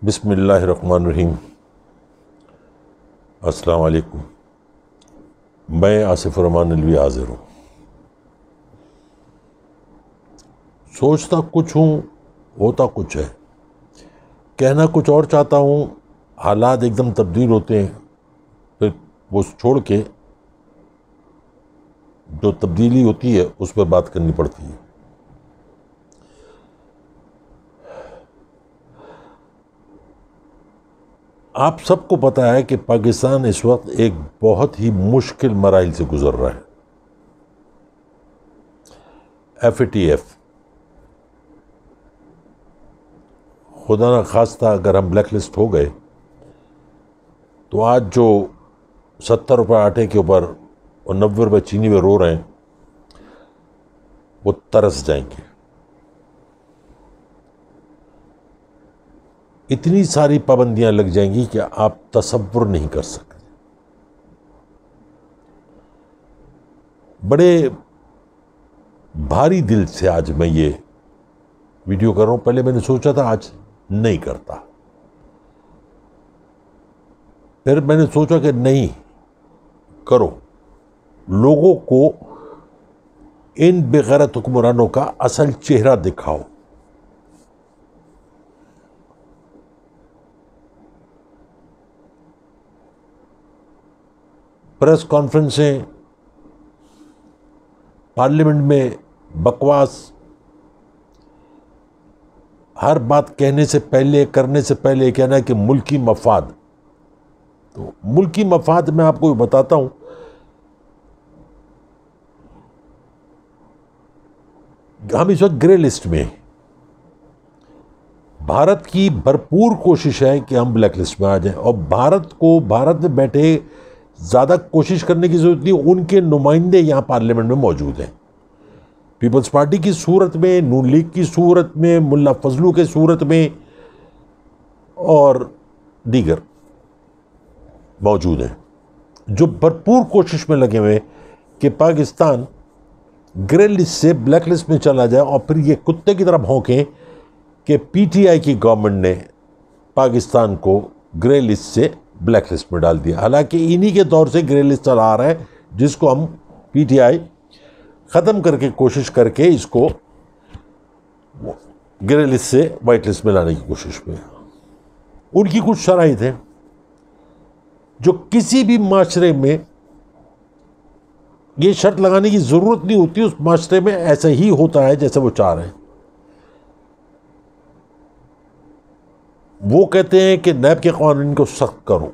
بسم اللہ الرحمن الرحیم۔ السلام علیکم۔ میں آصف الرحمن نلوی حاضر ہوں۔ سوچتا کچھ ہوں، ہوتا کچھ ہے، کہنا کچھ اور چاہتا ہوں، حالات ایک دم تبدیل ہوتے ہیں، پھر وہ چھوڑ کے جو تبدیلی ہوتی ہے اس پہ بات کرنی پڑتی ہے۔ آپ سب کو پتہ ہے کہ پاکستان اس وقت ایک بہت ہی مشکل مراحل سے گزر رہا ہے۔ FATF، خدا نہ خواستہ اگر ہم بلیک لسٹ ہو گئے تو آج جو 70 روپے آٹے کے اوپر اور 90 روپے چینی پہ رو رہے ہیں وہ ترس جائیں گے۔ اتنی ساری پابندیاں لگ جائیں گی کہ آپ تصور نہیں کر سکتے۔ بڑے بھاری دل سے آج میں یہ ویڈیو کر رہا ہوں۔ پہلے میں نے سوچا تھا آج نہیں کرتا، پھر میں نے سوچا کہ نہیں کرو، لوگوں کو ان بغیرت حکمرانوں کا اصل چہرہ دکھاؤ۔ پریس کانفرنسیں، پارلیمنٹ میں بکواس، ہر بات کہنے سے پہلے کرنے سے پہلے کہنا ہے کہ ملکی مفاد۔ تو ملکی مفاد میں آپ کو بتاتا ہوں، ہم اس وقت گرے لسٹ میں ہیں۔ بھارت کی بھرپور کوشش ہے کہ ہم بلیک لسٹ میں آ جائیں، اور بھارت میں بیٹھے زیادہ کوشش کرنے کی ضرورت نہیں، ان کے نمائندے یہاں پارلیمنٹ میں موجود ہیں۔ پیپلز پارٹی کی صورت میں، نون لیگ کی صورت میں، ملا فضلو کے صورت میں اور دیگر موجود ہیں، جو بھرپور کوشش میں لگے ہوئے کہ پاکستان گرے لسٹ سے بلیک لسٹ میں چلا جائے، اور پھر یہ کتے کی طرح بھونکیں کہ PTI کی گورنمنٹ نے پاکستان کو گرے لسٹ سے بلیک لسٹ میں ڈال دیا۔ حالانکہ انہی کے دور سے گرے لسٹ چلا آ رہا ہے، جس کو ہم PTI ختم کر کے کوشش کر کے اس کو گرے لسٹ سے وائٹ لسٹ میں لانے کی کوشش میں۔ ان کی کچھ شرائط ہیں جو کسی بھی معاشرے میں یہ شرط لگانے کی ضرورت نہیں ہوتی، اس معاشرے میں ایسا ہی ہوتا ہے جیسے وہ چاہ رہے ہیں۔ وہ کہتے ہیں کہ نیب کے قوانین کو سخت کرو،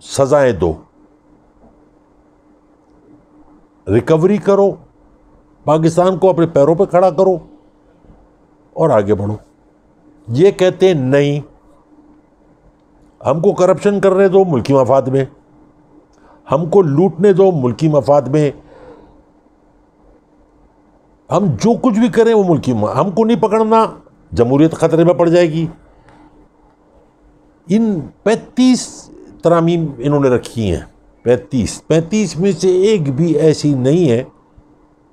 سزائیں دو، ریکوری کرو، پاکستان کو اپنے پیروں پہ کھڑا کرو اور آگے بڑھو۔ یہ کہتے ہیں نہیں، ہم کو کرپشن کرنے دو ملکی مفاد میں، ہم کو لوٹنے دو ملکی مفاد میں، ہم جو کچھ بھی کریں وہ ملکی مفاد، ہم کو نہیں پکڑنا، جمہوریت خطرے میں پڑ جائے گی۔ ان 35 ترامیم انہوں نے رکھی ہیں، 35 میں سے ایک بھی ایسی نہیں ہے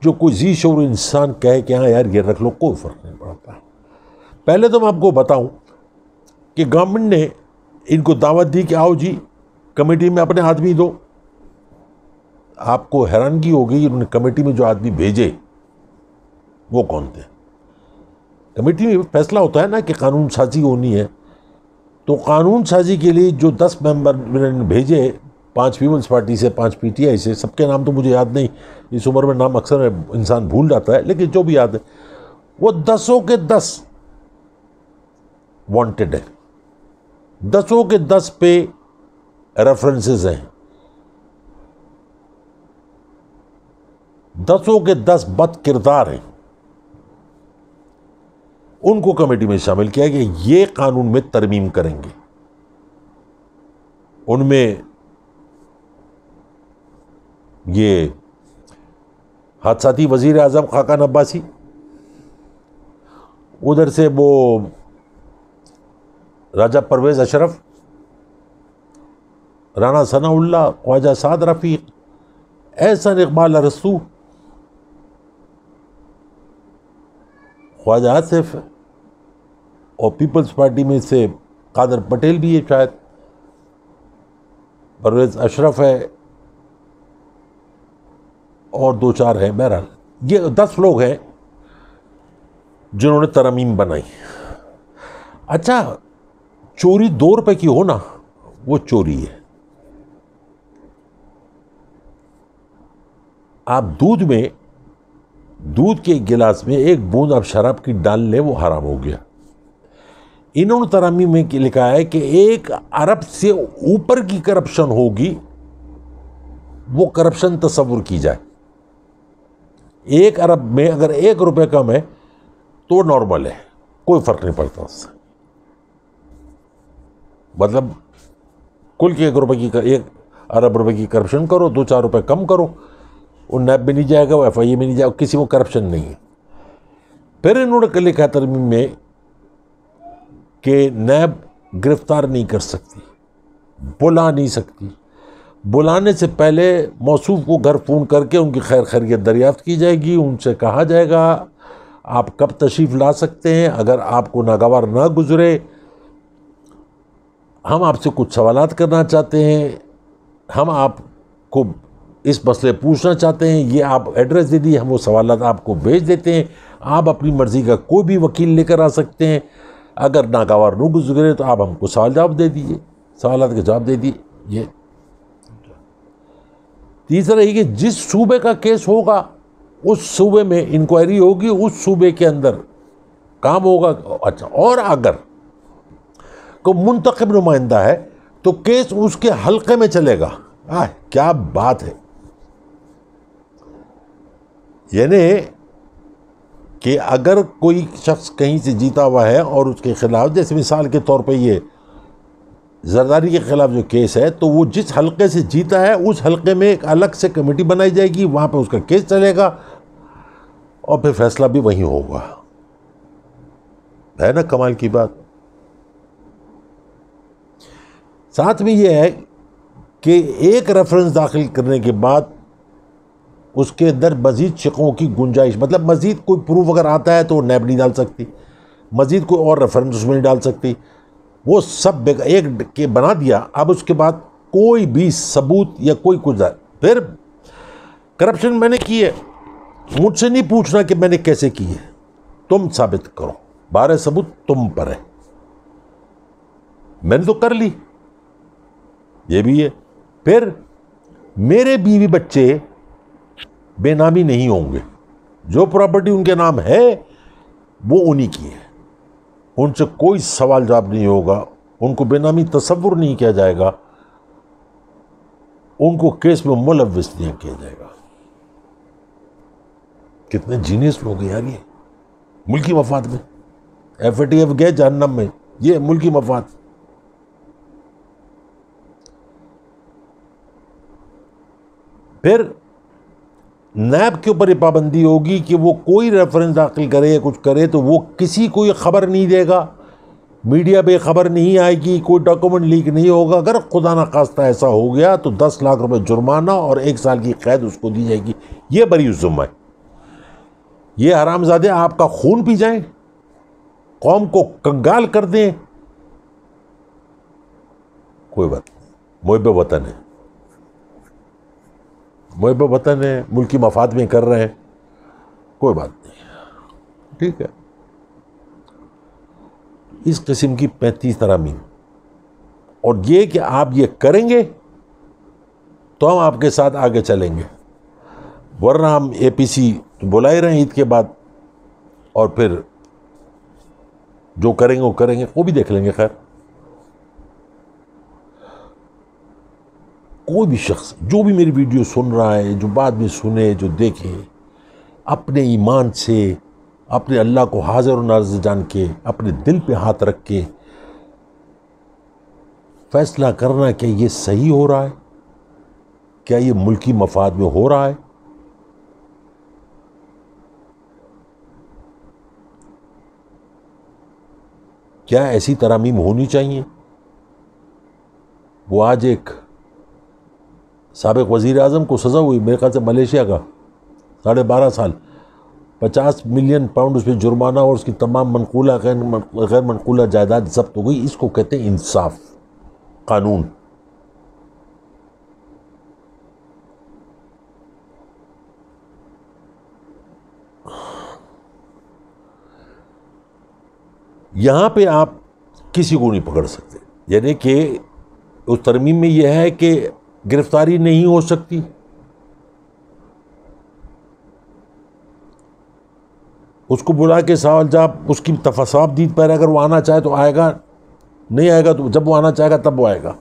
جو کوئی ذی شعور انسان کہے کہ ہاں یار یہ رکھ لو، کوئی فرق نہیں پڑتا۔ پہلے تو میں آپ کو بتاؤں کہ گورنمنٹ نے ان کو دعوت دی کہ آؤ جی کمیٹی میں اپنے آدمی دو۔ آپ کو حیرانگی ہوگی، انہوں نے کمیٹی میں جو آدمی بھیجے وہ کون تھے؟ کمیٹی میں فیصلہ ہوتا ہے نا کہ قانون سازی ہونی ہے، تو قانون سازی کے لیے جو 10 ممبر نے بھیجے، 5 پیپلز پارٹی سے، 5 PTI سے، سب کے نام تو مجھے یاد نہیں، اس عمر میں نام اکثر انسان بھول جاتا ہے، لیکن جو بھی یاد ہے وہ 10 کے 10 وانٹڈ ہے، 10 کے 10 پہ ریفرنسز ہیں، 10 کے 10 بد کردار ہیں۔ ان کو کمیٹی میں شامل کیا کہ یہ قانون میں ترمیم کریں گے۔ ان میں یہ حادثاتی وزیر اعظم خاقان عباسی، ادھر سے وہ راجہ پرویز اشرف، رانا ثناء اللہ، خواجہ سعد رفیق، احسن اقبال ارسطو، خواجہ آصف، اور پیپلز پارٹی میں سے قادر پٹیل بھی ہے شاید، پرویز اشرف ہے، اور 2-4 ہیں. بہرحال یہ 10 لوگ ہیں جنہوں نے ترامیم بنائی. اچھا چوری 2 روپے کی ہو نا، وہ چوری ہے. آپ دودھ کے ایک گلاس میں 1 بوند آپ شراب کی ڈال لیں، وہ حرام ہو گیا. انہوں نے ترامیم میں لکھا ہے کہ 1 ارب سے اوپر کی کرپشن ہوگی، وہ کرپشن تصور کی جائے. 1 ارب میں اگر 1 روپے کم ہے تو نارمل ہے، کوئی فرق نہیں پڑتا اس سے. مطلب کل کے 1 ارب روپے کی کرپشن کرو، 2-4 روپے کم کرو، وہ نیب میں نہیں جائے گا، وہ FIA میں نہیں جائے گا، کسی کو کرپشن نہیں ہے. پھر انہوں نے لکھا ترمیم میں کہ نیب گرفتار نہیں کر سکتی، بلا نہیں سکتی. بلانے سے پہلے موصوف کو گھر فون کر کے ان کی خیر خیریت دریافت کی جائے گی. ان سے کہا جائے گا آپ کب تشریف لا سکتے ہیں، اگر آپ کو ناگوار نہ گزرے ہم آپ سے کچھ سوالات کرنا چاہتے ہیں، ہم آپ کو اس مسئلے پوچھنا چاہتے ہیں، یہ آپ ایڈریس دے دیے، ہم وہ سوالات آپ کو بھیج دیتے ہیں. آپ اپنی مرضی کا کوئی بھی وکیل لے کر آ سکتے ہیں. اگر ناگوار نہ گزرے تو آپ ہم کو سوالات کے جواب دے دیجیے. یہ تیسرا یہ کہ جس صوبے کا کیس ہوگا اس صوبے میں انکوائری ہوگی، اس صوبے کے اندر کام ہوگا. اچھا، اور اگر کوئی منتخب نمائندہ ہے تو کیس اس کے حلقے میں چلے گا. کیا بات ہے! یعنی کہ اگر کوئی شخص کہیں سے جیتا ہوا ہے اور اس کے خلاف، جیسے مثال کے طور پہ یہ زرداری کے خلاف جو کیس ہے، تو وہ جس حلقے سے جیتا ہے اس حلقے میں ایک الگ سے کمیٹی بنائی جائے گی، وہاں پہ اس کا کیس چلے گا اور پھر فیصلہ بھی وہیں ہوگا. ہے نا کمال کی بات؟ ساتھ میں یہ ہے کہ ایک ریفرنس داخل کرنے کے بعد اس کے اندر مزید شقوں کی گنجائش، مطلب مزید کوئی پروف اگر آتا ہے تو نیب نہیں ڈال سکتی، مزید کوئی اور ریفرنس اس میں نہیں ڈال سکتی. وہ سب ایک کے بنا دیا. اب اس کے بعد کوئی بھی ثبوت یا کوئی کچھ پھر کرپشن میں نے کی ہے، مجھ سے نہیں پوچھنا کہ میں نے کیسے کی ہے، تم ثابت کرو، بارے ثبوت تم پر ہے. میں نے تو کر لی، یہ بھی ہے. پھر میرے بیوی بچے بے نامی نہیں ہوں گے، جو پراپرٹی ان کے نام ہے وہ انہی کی ہے، ان سے کوئی سوال جواب نہیں ہوگا، ان کو بے نامی تصور نہیں کیا جائے گا، ان کو کیس میں ملوث نہیں کیا جائے گا. کتنے جینیس لوگ ہیں یار یہ، ملکی مفاد میں. FATF گئے جہنم میں، یہ ملکی مفاد. پھر نیب کے اوپر یہ پابندی ہوگی کہ وہ کوئی ریفرنس داخل کرے یا کچھ کرے تو وہ کسی کو یہ خبر نہیں دے گا، میڈیا پہ خبر نہیں آئے گی، کوئی ڈاکومنٹ لیک نہیں ہوگا. اگر خدا نخواستہ ایسا ہو گیا تو 10 لاکھ روپے جرمانہ اور 1 سال کی قید اس کو دی جائے گی. یہ بری الذمہ ہے. یہ حرامزادے آپ کا خون پی جائیں، قوم کو کنگال کر دیں، کوئی بات نہیں. محب وطن ہے، محب وطن ہے، ملکی مفاد میں کر رہے ہیں، کوئی بات نہیں، ٹھیک ہے. اس قسم کی 35 ترامیم، اور یہ کہ آپ یہ کریں گے تو ہم آپ کے ساتھ آگے چلیں گے، ورنہ ہم APC بلا ہی رہے ہیں عید کے بعد، اور پھر جو کریں گے وہ کریں گے، وہ بھی دیکھ لیں گے. خیر، کوئی بھی شخص جو بھی میری ویڈیو سن رہا ہے، جو بعد میں سنے، جو دیکھے، اپنے ایمان سے، اپنے اللہ کو حاضر و ناظر جان کے، اپنے دل پہ ہاتھ رکھ کے فیصلہ کرنا کہ یہ صحیح ہو رہا ہے، کیا یہ ملکی مفاد میں ہو رہا ہے. کیا ایسی ترامیم ہونی چاہیے؟ وہ آج ایک سابق وزیر اعظم کو سزا ہوئی، میرے خیال سے ملیشیا کا، 12.5 سال 50 ملین پاؤنڈ اس پہ جرمانہ اور اس کی تمام منقولہ غیر منقولہ جائیداد ضبط ہو گئی. اس کو کہتے ہیں انصاف، قانون. یہاں پہ آپ کسی کو نہیں پکڑ سکتے. یعنی کہ اس ترمیم میں یہ ہے کہ گرفتاری نہیں ہو سکتی، اس کو بلا کے سوال جواب، اس کی تصابدید پر اگر وہ آنا چاہے تو آئے گا، نہیں آئے گا تو جب وہ آنا چاہے گا تب وہ آئے گا.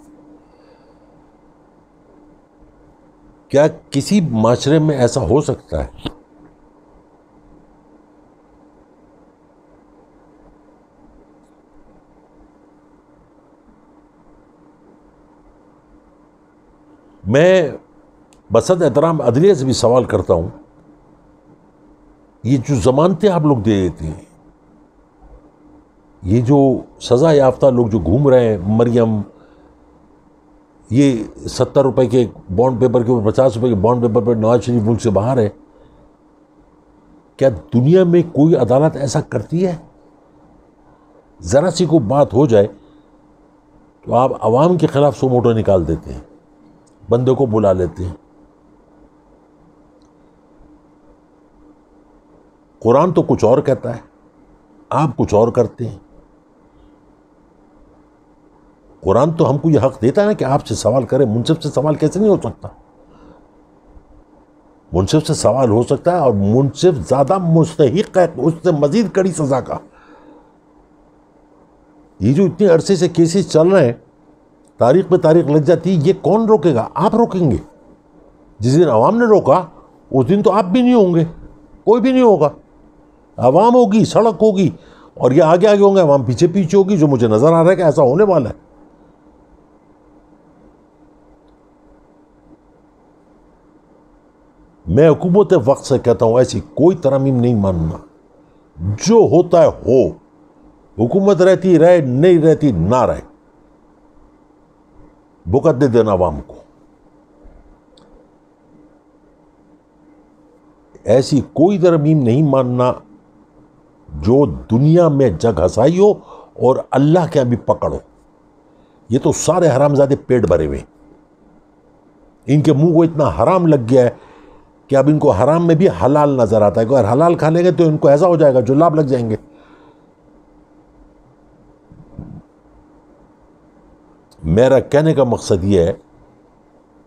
کیا کسی معاشرے میں ایسا ہو سکتا ہے؟ میں بصد احترام عدلیہ سے بھی سوال کرتا ہوں، یہ جو ضمانتیں آپ لوگ دے دیتے ہیں، یہ جو سزا یافتہ لوگ جو گھوم رہے ہیں، مریم، یہ 70 روپے کے بانڈ پیپر کے اوپر 50 روپے کے بانڈ پیپر پر نواز شریف ملک سے باہر ہے. کیا دنیا میں کوئی عدالت ایسا کرتی ہے؟ ذرا سی کو بات ہو جائے تو آپ عوام کے خلاف سو موٹو نکال دیتے ہیں، بندے کو بلا لیتے ہیں. قرآن تو کچھ اور کہتا ہے، آپ کچھ اور کرتے ہیں. قرآن تو ہم کو یہ حق دیتا ہے نا کہ آپ سے سوال کریں. منصف سے سوال کیسے نہیں ہو سکتا؟ منصف سے سوال ہو سکتا ہے، اور منصف زیادہ مستحق ہے اس سے مزید کڑی سزا کا. یہ جو اتنے عرصے سے کیسز چل رہے ہیں، تاریخ پہ تاریخ لگ جاتی ہے، یہ کون روکے گا؟ آپ روکیں گے. جس دن عوام نے روکا اس دن تو آپ بھی نہیں ہوں گے، کوئی بھی نہیں ہوگا. عوام ہوگی، سڑک ہوگی، اور یہ آگے آگے ہوں گے، عوام پیچھے پیچھے ہوگی، جو مجھے نظر آ رہا ہے کہ ایسا ہونے والا ہے. میں حکومت وقت سے کہتا ہوں ایسی کوئی ترمیم نہیں ماننا. جو ہوتا ہے ہو، حکومت رہتی رہے، نہیں رہتی نہ رہے، بکت دے دینا عوام کو. ایسی کوئی ترمیم نہیں ماننا جو دنیا میں جگ ہسائی ہو اور اللہ کے بھی پکڑو. یہ تو سارے حرامزادے پیٹ بھرے ہوئے، ان کے منہ کو اتنا حرام لگ گیا ہے کہ اب ان کو حرام میں بھی حلال نظر آتا ہے. اگر حلال کھا لیں گے تو ان کو ایسا ہو جائے گا جو لاب لگ جائیں گے. میرا کہنے کا مقصد یہ ہے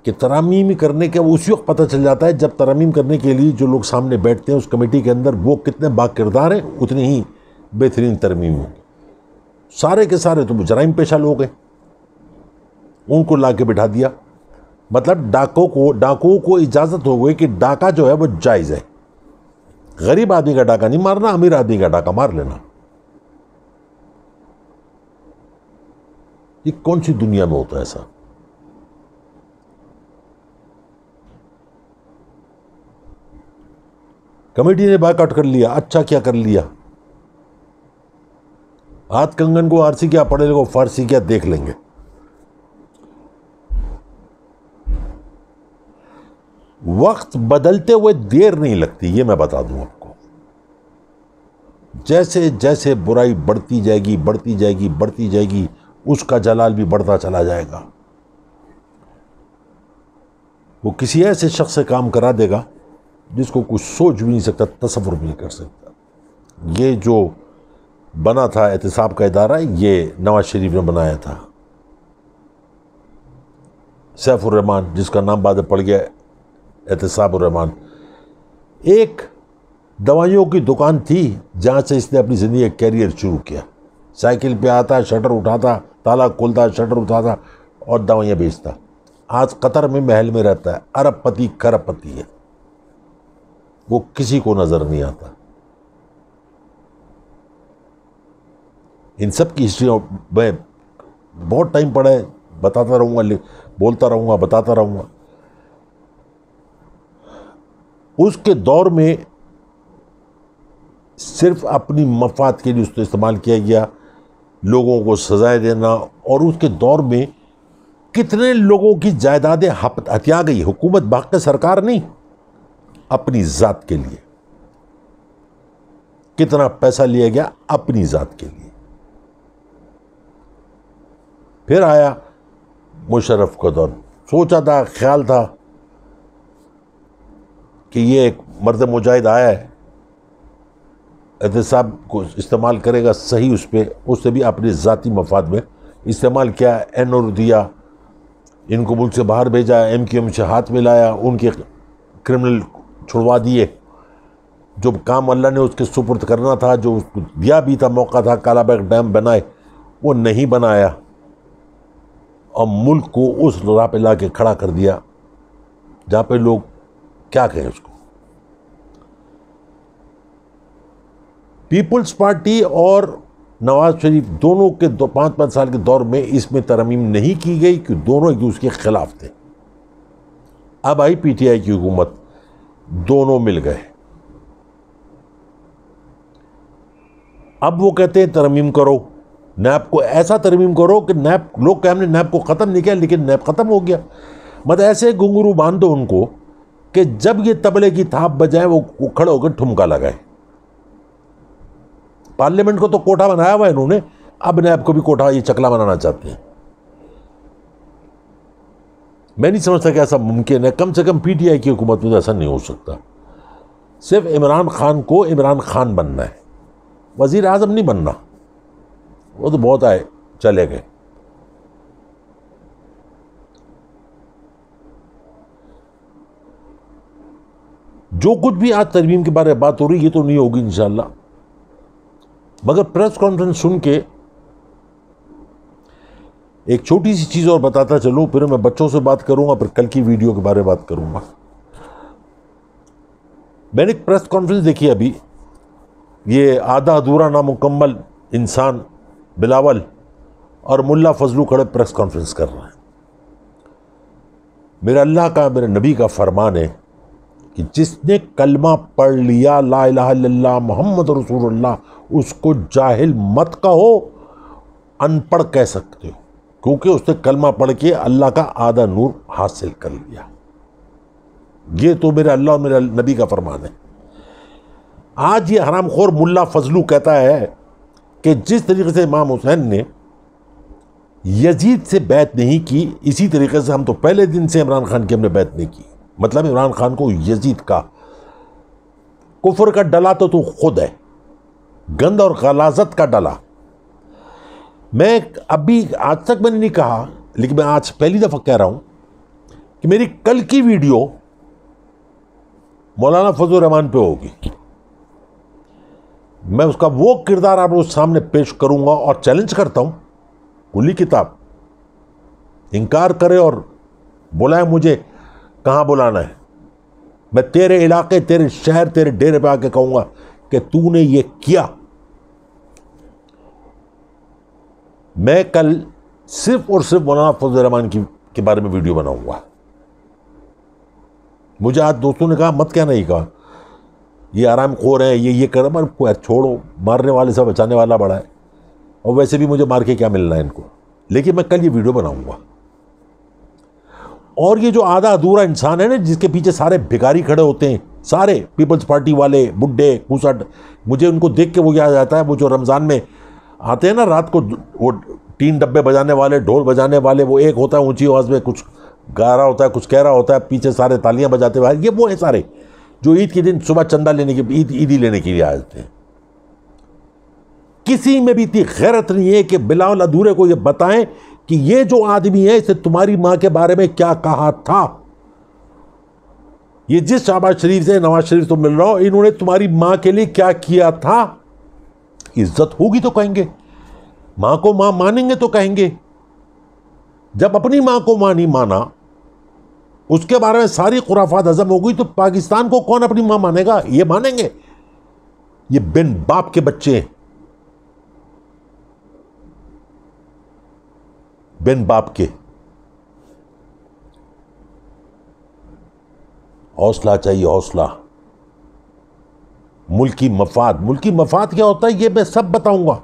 کہ ترامیم کرنے کے اسی وقت پتہ چل جاتا ہے جب ترامیم کرنے کے لیے جو لوگ سامنے بیٹھتے ہیں اس کمیٹی کے اندر وہ کتنے با کردار ہیں، اتنے ہی بہترین ترمیم ہوں گے. سارے کے سارے تو جرائم پیشہ لوگ ہیں، ان کو لا کے بٹھا دیا. مطلب ڈاکوؤں کو اجازت ہو گئی کہ ڈاکہ جو ہے وہ جائز ہے. غریب آدمی کا ڈاکہ نہیں مارنا، امیر آدمی کا ڈاکہ مار لینا. یہ کون سی دنیا میں ہوتا ہے ایسا؟ کمیٹی نے بائیکاٹ کر لیا. اچھا کیا کر لیا؟ ہاتھ کنگن کو آرسی کیا، پڑھے لکھو فارسی کیا، دیکھ لیں گے. وقت بدلتے ہوئے دیر نہیں لگتی، یہ میں بتا دوں آپ کو. جیسے جیسے برائی بڑھتی جائے گی بڑھتی جائے گی بڑھتی جائے گی، اس کا جلال بھی بڑھتا چلا جائے گا. وہ کسی ایسے شخص سے کام کرا دے گا جس کو کچھ سوچ بھی نہیں سکتا، تصور بھی نہیں کر سکتا. یہ جو بنا تھا احتساب کا ادارہ، یہ نواز شریف نے بنایا تھا. سیف الرحمان، جس کا نام بعد میں پڑ گیا احتساب الرحمان، ایک دوائیوں کی دکان تھی جہاں سے اس نے اپنی زندگی کا کیریئر شروع کیا. سائیکل پہ آتا، شٹر اٹھاتا، تالا کھولتا، شٹر اٹھاتا اور دوائیاں بیچتا. آج قطر میں محل میں رہتا ہے، ارب پتی کھرب پتی ہے. وہ کسی کو نظر نہیں آتا. ان سب کی ہسٹری میں بہت ٹائم پڑا ہے، بتاتا رہوں گا، بولتا رہوں گا، بتاتا رہوں گا. اس کے دور میں صرف اپنی مفاد کے لیے اس کو استعمال کیا گیا، لوگوں کو سزائیں دینا. اور اس کے دور میں کتنے لوگوں کی جائیدادیں ہتھیا گئی. حکومت باقی سرکار نہیں، اپنی ذات کے لیے. کتنا پیسہ لیا گیا اپنی ذات کے لیے. پھر آیا مشرف کا دور. سوچا تھا, خیال تھا کہ یہ ایک مرد مجاہد آیا ہے, احتساب کو استعمال کرے گا صحیح اس پہ, اس سے بھی اپنے ذاتی مفاد میں استعمال کیا, اینور دیا, ان کو ملک سے باہر بھیجا, ایم کیو ایم سے ہاتھ ملایا, ان کے کرمنل چھڑوا دیے. جو کام اللہ نے اس کے سپرد کرنا تھا, جو اس کو دیا بھی تھا, موقع تھا کالا بیگ ڈیم بنائے, وہ نہیں بنایا, اور ملک کو اس راہ پہ لا کے کھڑا کر دیا جہاں پہ لوگ کیا کہیں اس کو. پیپلز پارٹی اور نواز شریف دونوں کے 5 سال کے دور میں اس میں ترمیم نہیں کی گئی کہ دونوں ایک دوسرے کے خلاف تھے. اب آئی پی ٹی آئی کی حکومت, دونوں مل گئے. اب وہ کہتے ہیں ترمیم کرو, نیب کو ایسا ترمیم کرو کہ نیب, لوگ کہ ہم نے نیب کو ختم نہیں کیا لیکن نیب ختم ہو گیا. مطلب ایسے گھنگرو باندھ دو ان کو کہ جب یہ طبلے کی تھاپ بجائے وہ کھڑے ہو کے ٹھمکا لگائے. پارلیمنٹ کو تو کوٹھا بنایا ہوا ہے انہوں نے, اب نیب کو بھی کوٹھا یہ چکلا بنانا چاہتے ہیں. میں نہیں سمجھتا کہ ایسا ممکن ہے. کم سے کم پی ٹی آئی کی حکومت میں ایسا نہیں ہو سکتا. صرف عمران خان کو عمران خان بننا ہے, وزیر اعظم نہیں بننا. وہ تو بہت آئے چلے گئے. جو کچھ بھی آج ترمیم کے بارے میں بات ہو رہی ہے یہ تو نہیں ہوگی انشاءاللہ, مگر پریس کانفرنس سن کے ایک چھوٹی سی چیز اور بتاتا چلوں, پھر میں بچوں سے بات کروں گا, پھر کل کی ویڈیو کے بارے میں بات کروں گا. میں نے ایک پریس کانفرنس دیکھی ابھی, یہ آدھا ادھورا نامکمل انسان بلاول اور ملا فضلو کھڑے پریس کانفرنس کر رہے ہیں. میرا اللہ کا, میرے نبی کا فرمان ہے کہ جس نے کلمہ پڑھ لیا لا الہ الا اللہ محمد رسول اللہ, اس کو جاہل مت کہو, ان پڑھ کہہ سکتے ہو, کیونکہ اس نے کلمہ پڑھ کے اللہ کا آدھا نور حاصل کر لیا. یہ تو میرے اللہ اور میرے نبی کا فرمان ہے. آج یہ حرام خور ملا فضلو کہتا ہے کہ جس طریقے سے امام حسین نے یزید سے بیعت نہیں کی, اسی طریقے سے ہم تو پہلے دن سے عمران خان کی ہم نے بیعت نہیں کی. مطلب عمران خان کو یزید کا کفر کا ڈلا تو خود ہے, گند اور غلاظت کا ڈلا. میں ابھی آج تک میں نے نہیں کہا, لیکن میں آج پہلی دفعہ کہہ رہا ہوں کہ میری کل کی ویڈیو مولانا فضل الرحمان پہ ہوگی. میں اس کا وہ کردار آپ لوگوں سامنے پیش کروں گا, اور چیلنج کرتا ہوں, کھلی کتاب, انکار کرے اور بلائے مجھے کہاں بلانا ہے. میں تیرے علاقے, تیرے شہر, تیرے ڈیرے پہ آ کے کہوں گا کہ تو نے یہ کیا. میں کل صرف اور صرف مولانا فضل الرحمان کے بارے میں ویڈیو بناؤں گا. مجھے آج دوستوں نے کہا مت کہنا, یہ کہا یہ آرام خور ہے, یہ کر رہا, میں چھوڑو, مارنے والے سے بچانے والا بڑا ہے, اور ویسے بھی مجھے مار کے کیا ملنا ہے ان کو. لیکن میں کل یہ ویڈیو بناؤں گا. اور یہ جو آدھا ادھورا انسان ہے نا, جس کے پیچھے سارے بھکاری کھڑے ہوتے ہیں, سارے پیپلز پارٹی والے, بڈھے کھوسٹ, مجھے ان کو دیکھ کے وہ یاد آتا ہے وہ جو رمضان میں آتے ہیں نا رات کو, وہ 3 ڈبے بجانے والے, ڈھول بجانے والے, وہ ایک ہوتا ہے اونچی آواز میں کچھ گا رہا ہوتا ہے, کچھ کہہ رہا ہوتا ہے, پیچھے سارے تالیاں بجاتے ہوئے, یہ وہ ہیں سارے جو عید کے دن صبح چندہ لینے کے, عیدی لینے کے لیے آ جاتے ہیں. کسی میں بھی اتنی غیرت نہیں ہے کہ بلاول ادھورے کو یہ بتائیں کہ یہ جو آدمی ہے اسے تمہاری ماں کے بارے میں کیا کہا تھا. یہ جس شہباز شریف سے نواز شریف تو مل رہا ہو, انہوں نے تمہاری ماں کے لیے کیا کیا تھا. عزت ہوگی تو کہیں گے, ماں کو ماں مانیں گے تو کہیں گے. جب اپنی ماں کو ماں نہیں مانا, اس کے بارے میں ساری خرافات ہضم ہو گئی, تو پاکستان کو کون اپنی ماں مانے گا؟ یہ مانیں گے؟ یہ بن باپ کے بچے ہیں, بن باپ کے. حوصلہ چاہیے, حوصلہ. ملکی مفاد, ملکی مفاد کیا ہوتا ہے یہ میں سب بتاؤں گا.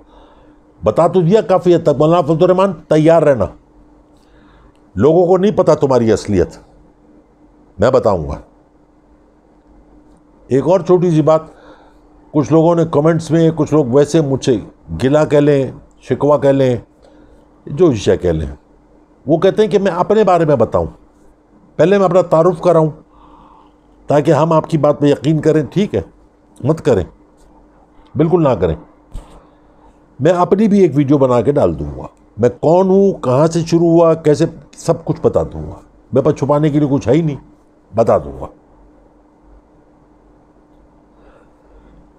بتا تو دیا کافی حد تک. مولانا فضل الرحمان تیار رہنا, لوگوں کو نہیں پتا تمہاری اصلیت, میں بتاؤں گا. ایک اور چھوٹی سی بات, کچھ لوگوں نے کمنٹس میں، کچھ لوگ ویسے مجھ سے گلا کہہ لیں، شکوہ کہہ لیں، جو شے کہہ لیں، وہ کہتے ہیں کہ میں اپنے بارے میں بتاؤں، پہلے میں اپنا تعارف کراؤں تاکہ ہم آپ کی بات پہ یقین کریں. ٹھیک ہے، مت کریں، بالکل نہ کریں. میں اپنی بھی ایک ویڈیو بنا کے ڈال دوں گا، میں کون ہوں، کہاں سے شروع ہوا، کیسے، سب کچھ بتا دوں گا. میرے پاس چھپانے کے لیے کچھ ہے ہی نہیں، بتا دوں گا.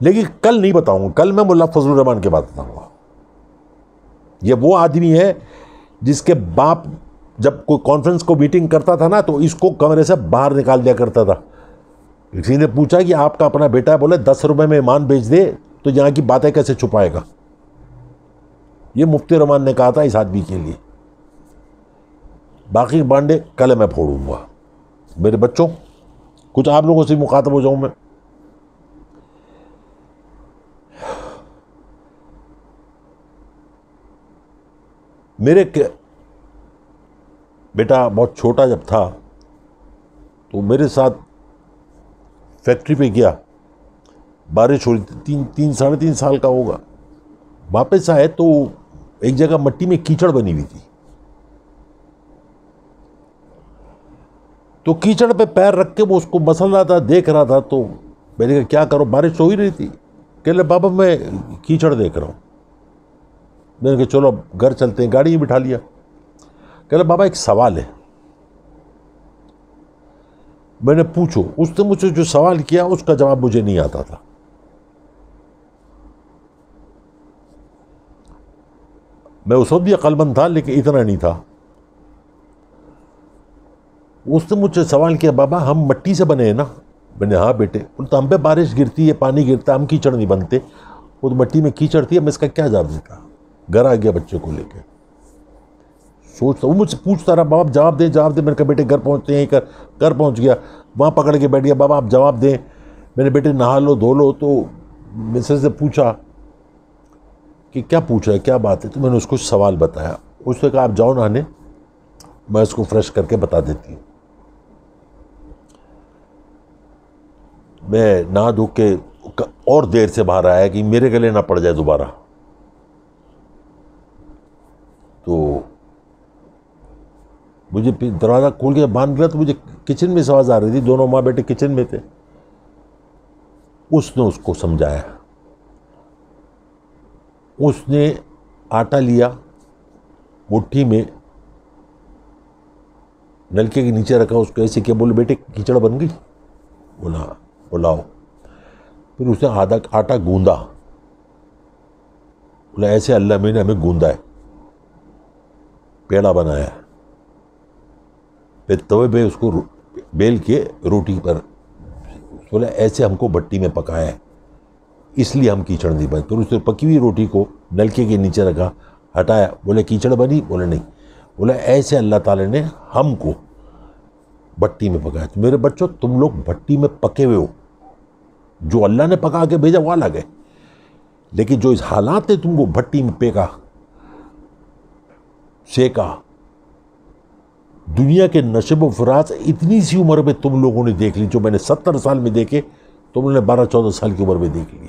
لیکن کل نہیں بتاؤں گا، کل میں ملا فضل الرحمان کے بات بتاؤں گا. یہ وہ آدمی ہے جس کے باپ جب کوئی کانفرنس کو میٹنگ کرتا تھا نا تو اس کو کمرے سے باہر نکال دیا کرتا تھا. کسی نے پوچھا کہ آپ کا اپنا بیٹا ہے، بولے 10 روپے میں ایمان بیچ دے تو یہاں کی باتیں کیسے چھپائے گا. یہ مفتی رحمان نے کہا تھا اس آدمی کے لیے. باقی بانڈے کل میں پھوڑوں گا. میرے بچوں، کچھ آپ لوگوں سے مخاطب ہو جاؤں میں. میرے بیٹا بہت چھوٹا جب تھا تو میرے ساتھ فیکٹری پہ گیا، بارش ہو رہی تھی، 3.5 سال کا ہوگا. واپس آئے تو ایک جگہ مٹی میں کیچڑ بنی ہوئی تھی، تو کیچڑ پہ پیر رکھ کے وہ اس کو مسل رہا تھا، دیکھ رہا تھا. تو میں نے کہا کیا کرو، بارش ہو ہی رہی تھی. کہ لے بابا میں کیچڑ دیکھ رہا ہوں. میں نے کہا چلو اب گھر چلتے ہیں، گاڑی میں بٹھا لیا. کہ لے بابا ایک سوال ہے. میں نے پوچھو. اس نے مجھ سے جو سوال کیا اس کا جواب مجھے نہیں آتا تھا. میں اس وقت بھی عقل مند تھا لیکن اتنا نہیں تھا. اس نے مجھ سے سوال کیا، بابا ہم مٹی سے بنے ہیں نا؟ میں نے ہاں بیٹے. تو ہم پہ بارش گرتی ہے، پانی گرتا ہے، ہم کیچڑ نہیں بنتے. وہ تو مٹی میں کیچڑ تھی. میں اس کا کیا جواب دیتا؟ گھر آ گیا بچے کو لے کے، سوچتا. وہ مجھ سے پوچھتا رہا، بابا جواب دیں جواب دیں. میں نے کہا بیٹے گھر پہنچتے ہیں، گھر پہنچ گیا، وہاں پکڑ کے بیٹھ گیا، بابا آپ جواب دیں. میں نے بیٹے نہا لو دھو لو. تو مسز سے پوچھا کہ کیا پوچھ رہا ہے، کیا بات ہے. تو میں نے اس کو سوال بتایا. اس نے کہا آپ جاؤ نہانے، میں اس کو فریش کر کے بتا دیتی ہوں. میں نہا دھو کے اور دیر سے باہر آیا کہ میرے گلے نہ پڑ جائے دوبارہ. تو مجھے دروازہ کھول کے باندھ گیا تو مجھے کچن میں سے آواز آ رہی تھی. دونوں ماں بیٹے کچن میں تھے. اس نے اس کو سمجھایا. اس نے آٹا لیا، مٹھی میں نلکے کے نیچے رکھا، اس کو ایسے کیا، بولے بیٹے کیچڑ بن گئی؟ بولا بلاؤ. پھر اس نے آدھا آٹا گوندا. بولا ایسے اللہ میں نے ہمیں گوندا ہے، پیڑا بنایا. پھر توے پہ اس کو بیل کے روٹی پر، بولا ایسے ہم کو بھٹی میں پکایا ہے، اس لیے ہم کیچڑ نہیں بنے. پھر اس نے پکی ہوئی روٹی کو نلکے کے نیچے رکھا، ہٹایا. بولے کیچڑ بنی؟ بولے نہیں. بولا ایسے اللہ تعالیٰ نے ہم کو بھٹی میں پکایا. تو میرے بچوں تم لوگ بھٹی میں پکے ہوئے ہو. جو اللہ نے پکا کے بھیجا وہ الگ ہے، لیکن جو اس حالات نے تم کو بھٹی میں پکا، سیکا، دنیا کے نشب و فراز اتنی سی عمر میں تم لوگوں نے دیکھ لی، جو میں نے 70 سال میں دیکھے تم نے 12-14 سال کی عمر میں دیکھ لی.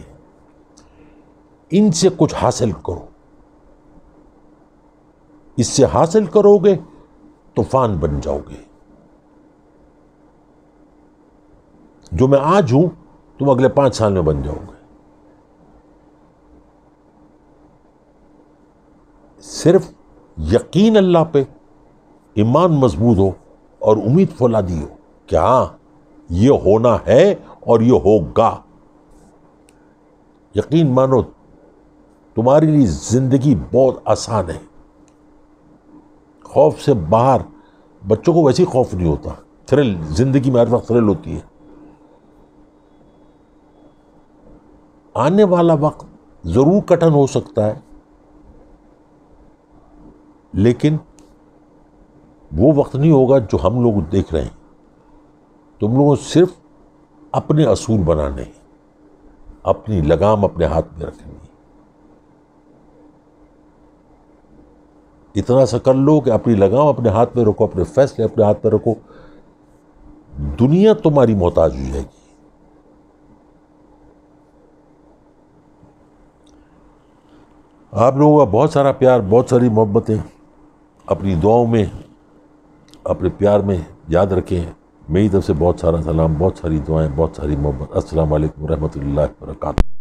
ان سے کچھ حاصل کرو. اس سے حاصل کرو گے طوفان بن جاؤ گے. جو میں آج ہوں تم اگلے 5 سال میں بن جاؤ گے. صرف یقین اللہ پہ، ایمان مضبوط ہو اور امید فولادی ہو کہ ہاں یہ ہونا ہے اور یہ ہوگا. یقین مانو تمہاری لیے زندگی بہت آسان ہے. خوف سے باہر. بچوں کو ویسے ہی خوف نہیں ہوتا. تھرل، زندگی میں ہر وقت تھرل ہوتی ہے. آنے والا وقت ضرور کٹھن ہو سکتا ہے، لیکن وہ وقت نہیں ہوگا جو ہم لوگ دیکھ رہے ہیں. تم لوگوں صرف اپنے اصول بنانے ہیں، اپنی لگام اپنے ہاتھ میں رکھنی ہے. اتنا سا کر لو کہ اپنی لگام اپنے ہاتھ میں رکھو، اپنے فیصلے اپنے ہاتھ میں رکھو. دنیا تمہاری محتاج ہو جائے گی. آپ لوگوں کا بہت سارا پیار، بہت ساری محبتیں اپنی دعاؤں میں، اپنے پیار میں یاد رکھیں. میری طرف سے بہت سارا سلام، بہت ساری دعائیں، بہت ساری محبت. السلام علیکم ورحمۃ اللہ وبرکاتہ.